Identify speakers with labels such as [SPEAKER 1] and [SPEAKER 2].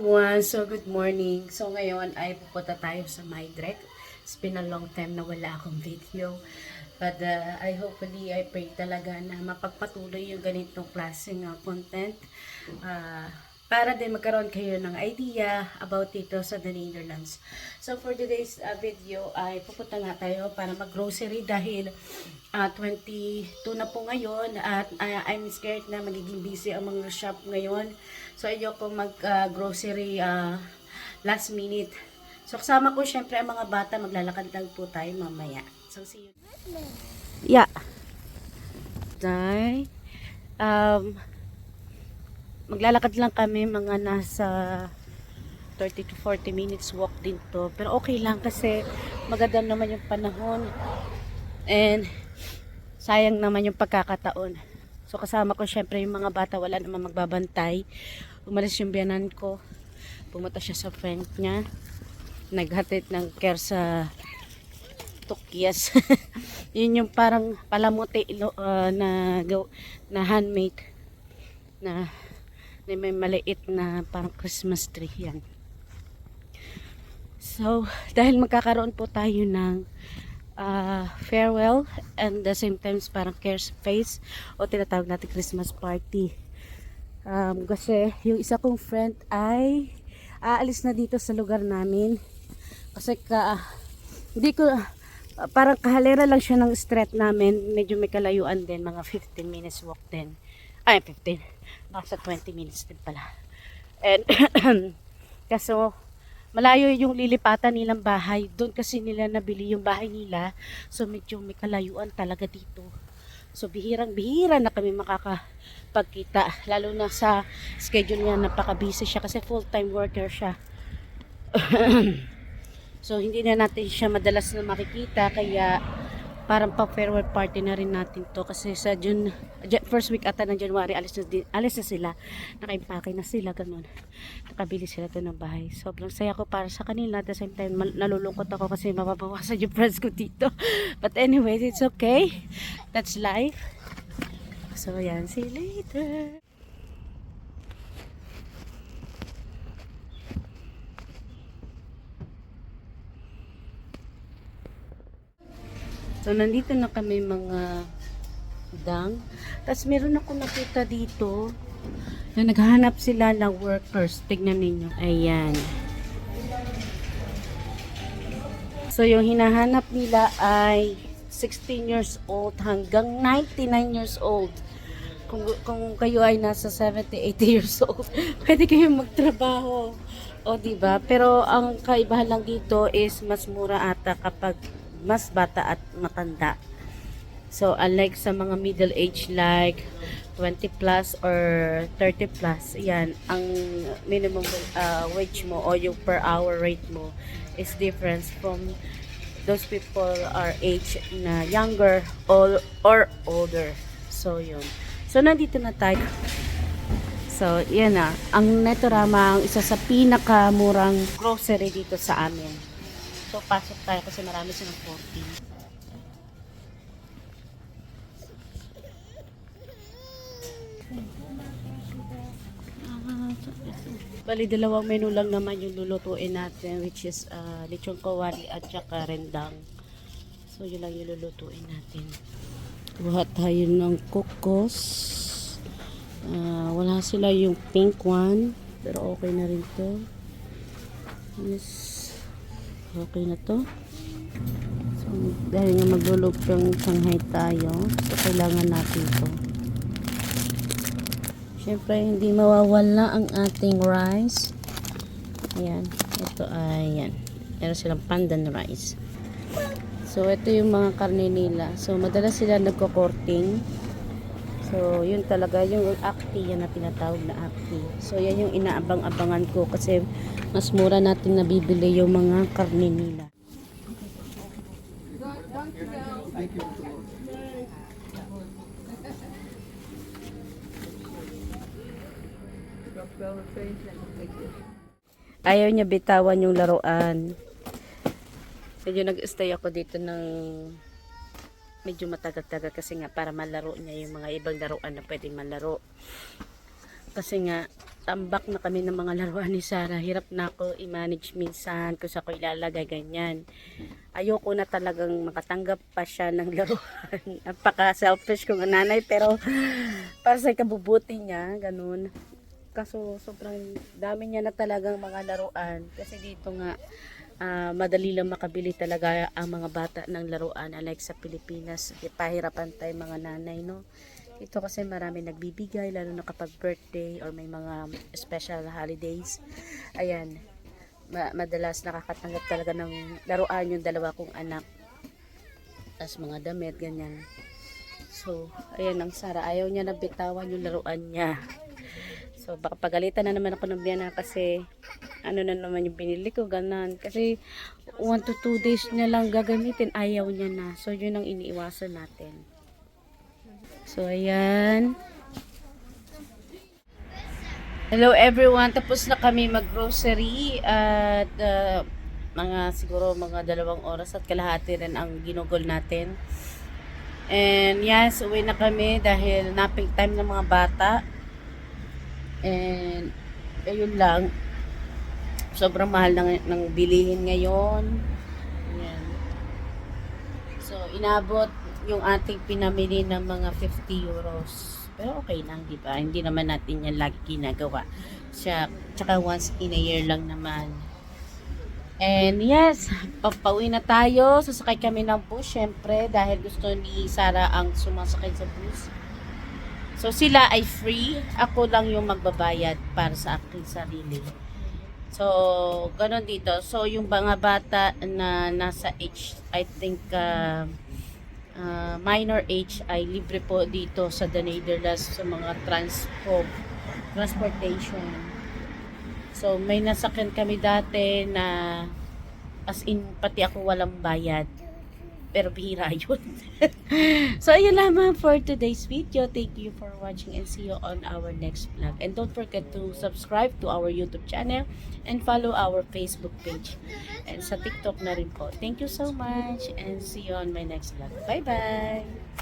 [SPEAKER 1] everyone! So, good morning. So, ngayon ay pupunta tayo sa Mydrek. It's been a long time na wala akong video. But I pray talaga na mapagpatuloy yung ganitong klaseng content. Para din magkaroon kayo ng idea about dito sa the Netherlands. So, for today's video ay pupunta nga tayo para mag-grocery dahil 22 na po ngayon at I'm scared na magiging busy ang mga shop ngayon. So, ayoko mag-grocery last minute. So, kasama ko syempre ang mga bata. Maglalakad lang po tayo mamaya. So, see you. Yeah. Dahil, maglalakad lang kami mga nasa 30 to 40 minutes walk din to. Pero okay lang kasi maganda naman yung panahon. And sayang naman yung pagkakataon. So kasama ko syempre yung mga bata, wala naman magbabantay. Umalis yung biyanan ko. Pumunta siya sa friend niya. Naghatid ng care sa Tukyas. Yun yung parang palamuti na handmade na may maliit na parang Christmas tree yan. So dahil magkakaroon po tayo ng farewell and the same times parang care face o tinatawag natin Christmas party. Kasi yung isa kong friend ay aalis na dito sa lugar namin kasi hindi ko parang kahalera lang siya ng street namin, medyo may kalayuan din, mga 15 minutes walk din. Ay 15, nasa 20 minutes din pala. And kaso malayo yung lilipatan nilang bahay. Doon kasi nila nabili yung bahay nila. So medyo may kalayuan talaga dito. So bihirang-bihira na kami makakapagkita. Lalo na sa schedule niya, napaka-busy siya kasi full-time worker siya. So hindi na natin siya madalas na makikita. Kaya parang pa-farewell party na rin natin to. Kasi sa first week ata ng January, alis na sila. Nakaimpake na sila, ganun. Nakabili sila doon ng bahay. Sobrang saya ko para sa kanila. At the same time, nalulungkot ako kasi mababawasan yung friends ko dito. But anyways, it's okay. That's life. So, yan. See you later. So, nandito na kami mga dang. Tapos, meron ako nakita dito na naghahanap sila ng workers. Tignan ninyo. Ayan. So, yung hinahanap nila ay 16 years old hanggang 99 years old. Kung kayo ay nasa 70, 80 years old, pwede kayong magtrabaho. O, diba? Pero, ang kaibahan lang dito is mas mura ata kapag mas bata at matanda. So, unlike sa mga middle age like 20 plus or 30 plus, yan, ang minimum wage mo o yung per hour rate mo is different from those people are age na younger or older. So, yun. So, nandito na tayo. So, yan na. Ang Netorama, ang isa sa pinakamurang grocery dito sa amin. So, pasok tayo kasi marami silang 40. Bali, dalawang menu lang naman yung lulutuin natin, which is lechon kawali at saka rendang. So, yun lang yung lulutuin natin. Buhat tayo ng kokos. Wala sila yung pink one, pero okay na rin to. Yes, okay na to. So, dahil nga maglulupang Shanghai tayo, so kailangan natin to. Siyempre, hindi mawawala ang ating rice. Ayan. Ito ay, yan. Meron silang pandan rice. So, ito yung mga karne nila. So, madalas sila nagko-courting. So, yun talaga. Yung akti, yan na tinatawag na akti. So, yan yung inaabang-abangan ko kasi mas mura natin nabibili yung mga karne nila. Thank you. Ayaw niya bitawan yung laruan. Medyo nag-stay ako dito ng medyo matagal-tagal kasi nga para malaro niya yung mga ibang laruan na pwedeng malaro. Kasi nga tambak na kami ng mga laruan ni Sarah. Hirap na ako i-manage minsan kung sa ko ilalagay ganyan. Ayoko na talagang makatanggap pa siya ng laruan. Napaka-selfish kong nanay pero para sa ikabubuti niya, ganun. Kaso sobrang dami niya na talagang mga laruan. Kasi dito nga, madali lang makabili talaga ang mga bata ng laruan. Unlike sa Pilipinas, pahirapan tayo mga nanay, no? Ito kasi marami nagbibigay, lalo na kapag birthday or may mga special holidays. Ayan, madalas nakakatanggap talaga ng laruan yung dalawa kong anak. Tapos mga damit, ganyan. So, ayan ang Sarah. Ayaw niya na bitawan yung laruan niya. So, baka pagalitan na naman ako ng biyana kasi ano na naman yung binili ko, ganan. Kasi 1 to 2 days niya lang gagamitin, ayaw niya na. So, yun ang iniiwasan natin. So, ayan. Hello everyone. Tapos na kami mag-grocery at siguro mga 2 oras at kalahati rin ang ginugol natin. And yes, uwi na kami dahil napping time ng mga bata. And ayun lang. Sobrang mahal ng bilihin ngayon. Ayan. So, inabot yung ating pinamili ng mga 50 euros. Pero okay lang, di ba? Hindi naman natin yan lagi ginagawa. Tsaka once in a year lang naman. And yes, papauwi na tayo. Sasakay kami ng bus, syempre, dahil gusto ni Sarah ang sumasakay sa bus. So, sila ay free. Ako lang yung magbabayad para sa aking sarili. So, ganun dito. So, yung mga bata na nasa age, I think, minor age ay libre po dito sa The Netherlands sa mga transportation. So may nasakyan kami dati na as in pati ako walang bayad. Pero bihira yun. So ayun lamang for today's video. Thank you for watching and see you on our next vlog. And don't forget to subscribe to our YouTube channel and follow our Facebook page. And sa TikTok na rin po. Thank you so much and see you on my next vlog. Bye bye!